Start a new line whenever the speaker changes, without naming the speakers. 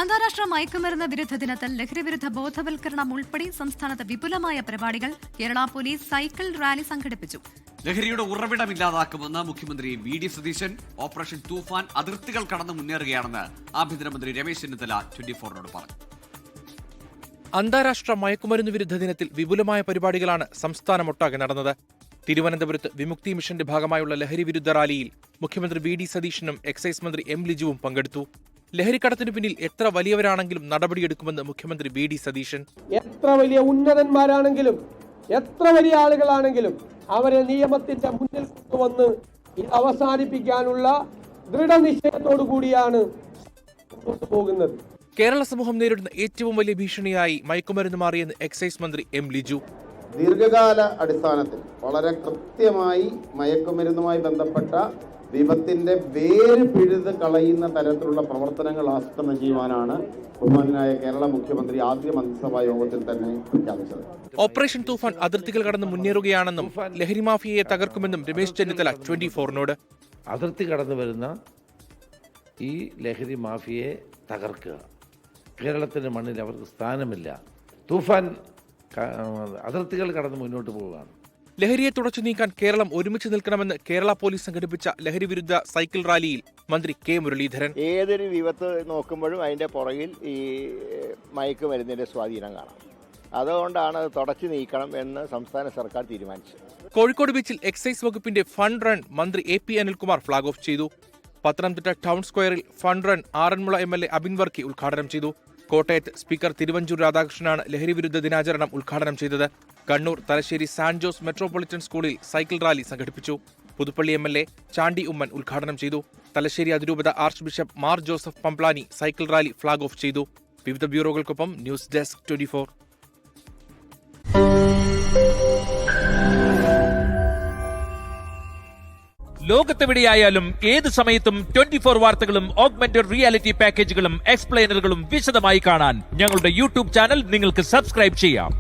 അന്താരാഷ്ട്ര മയക്കുമരുന്ന് വിരുദ്ധ ദിനത്തിൽ ലഹരിവിരുദ്ധ ബോധവൽക്കരണം ഉൾപ്പെടെ സംസ്ഥാനത്ത് വിപുലമായ പരിപാടികൾ. കേരള പോലീസ് സൈക്കിൾ റാലി സംഘടിപ്പിച്ചു.
ലഹരിയുടെ ഉറവിടമില്ലാതാക്കുമെന്ന് മുഖ്യമന്ത്രി വി.ഡി. സതീശൻ. ഓപ്പറേഷൻ തൂഫാൻ അതിർത്തികൾ കടന്നു മുന്നേറുകയാണെന്ന് ആഭ്യന്തരമന്ത്രി രമേശ് ചെന്നിത്തല 24-നോട് പറഞ്ഞു.
അന്താരാഷ്ട്ര മയക്കുമരുന്ന് വിരുദ്ധ ദിനത്തിൽ വിപുലമായ പരിപാടികളാണ് സംസ്ഥാനമൊട്ടാകെ നടന്നത്. തിരുവനന്തപുരത്ത് വിമുക്തി മിഷന്റെ ഭാഗമായുള്ള ലഹരി വിരുദ്ധ റാലിയിൽ മുഖ്യമന്ത്രി വി.ഡി. സതീശനും എക്സൈസ് മന്ത്രി എം. ലിജുവും പങ്കെടുത്തു. ലഹരിക്കടത്തിനു പിന്നിൽ എത്ര വലിയവരാണെങ്കിലും നടപടിയെടുക്കുമെന്ന് മുഖ്യമന്ത്രി വി.ഡി. സതീശൻ.
എത്ര വലിയ ഉന്നതന്മാരാണെങ്കിലും എത്ര വലിയ ആളുകളാണെങ്കിലും അവരെ നിയമത്തിന്റെ മുന്നിൽ കൊണ്ടുവന്ന് ഇത് അവസാനിപ്പിക്കാനുള്ള ദൃഢനിശ്ചയത്തോടു കൂടിയാണ് പോകുന്നത്.
കേരള സമൂഹം നേരിടുന്ന ഏറ്റവും വലിയ ഭീഷണിയായി മയക്കുമരുന്ന് മാറിയെന്ന് എക്സൈസ് മന്ത്രി എം. ലിജു.
ദീർഘകാല അടിസ്ഥാനത്തിൽ വളരെ കൃത്യമായി മയക്കുമരുന്നുമായി ബന്ധപ്പെട്ട വിപത്തിന്റെ വേര് പിഴുത് കളയുന്ന തരത്തിലുള്ള പ്രവർത്തനങ്ങൾ ആസൂത്രണം ചെയ്യുവാനാണ് ബഹുമാനായ കേരള മുഖ്യമന്ത്രി ആദ്യ മന്ത്രിസഭാ യോഗത്തിൽ തന്നെ പ്രഖ്യാപിച്ചത്.
ഓപ്പറേഷൻ തൂഫാൻ അതിർത്തികൾ കടന്ന് മുന്നേറുകയാണെന്നും ലഹരി മാഫിയയെ തകർക്കുമെന്നും രമേശ് ചെന്നിത്തല 24-നോട്.
അതിർത്തി കടന്നു വരുന്ന ഈ ലഹരി മാഫിയയെ തകർക്കുക. കേരളത്തിന്റെ മണ്ണിൽ അവർക്ക് സ്ഥാനമില്ല. തൂഫാൻ അതിർത്തികൾ കടന്ന് മുന്നോട്ട് പോവുകയാണ്.
ലഹരിയെ തുടച്ചു നീക്കാൻ കേരളം ഒരുമിച്ച് നിൽക്കണമെന്ന് കേരള പോലീസ് സംഘടിപ്പിച്ച ലഹരി വിരുദ്ധ സൈക്കിൾ റാലിയിൽ മന്ത്രി കെ. മുരളീധരൻ.
ഏതൊരു വിപത്ത് നോക്കുമ്പോഴും അതിന്റെ പുറകിൽ ഈ മയക്കുമരുന്നിന്റെ സ്വാധീനം കാണാം. അതുകൊണ്ടാണ് അത് തുടച്ചു നീക്കണം എന്ന് സംസ്ഥാന സർക്കാർ തീരുമാനിച്ചത്.
കോഴിക്കോട് ബീച്ചിൽ എക്സൈസ് വകുപ്പിന്റെ ഫണ്ട് റൺ മന്ത്രി എ.പി. അനിൽകുമാർ ഫ്ളാഗ് ഓഫ് ചെയ്തു. പത്തനംതിട്ട ടൗൺ സ്ക്വയറിൽ fund run Aranmula MLA. Abin Varkey ഉദ്ഘാടനം ചെയ്തു. കോട്ടയത്ത് സ്പീക്കർ തിരുവഞ്ചൂർ രാധാകൃഷ്ണനാണ് ലഹരി വിരുദ്ധ ദിനാചരണം ഉദ്ഘാടനം ചെയ്തത്. കണ്ണൂർ തലശ്ശേരി സാന്റ് ജോസ് മെട്രോപൊളിറ്റൻ സ്കൂളിൽ സൈക്കിൾ റാലി സംഘടിപ്പിച്ചു. പുതുപ്പള്ളി എം.എൽ.എ. ചാണ്ടി ഉമ്മൻ ഉദ്ഘാടനം ചെയ്തു. തലശ്ശേരി അതിരൂപത arch bishop Mar Joseph Pamplany cycle rally flag off ചെയ്തു. വിവിധ ബ്യൂറോകൾക്കൊപ്പം ന്യൂസ് ഡെസ്ക് 24.
ലോകത്തെവിടെയായാലും ഏത് സമയത്തും 24 വാർത്തകളും ഓഗ്മെന്റഡ് റിയാലിറ്റി പാക്കേജുകളും എക്സ്പ്ലെയിനറുകളും വിശദമായി കാണാൻ ഞങ്ങളുടെ യൂട്യൂബ് ചാനൽ നിങ്ങൾക്ക് സബ്സ്ക്രൈബ് ചെയ്യാം.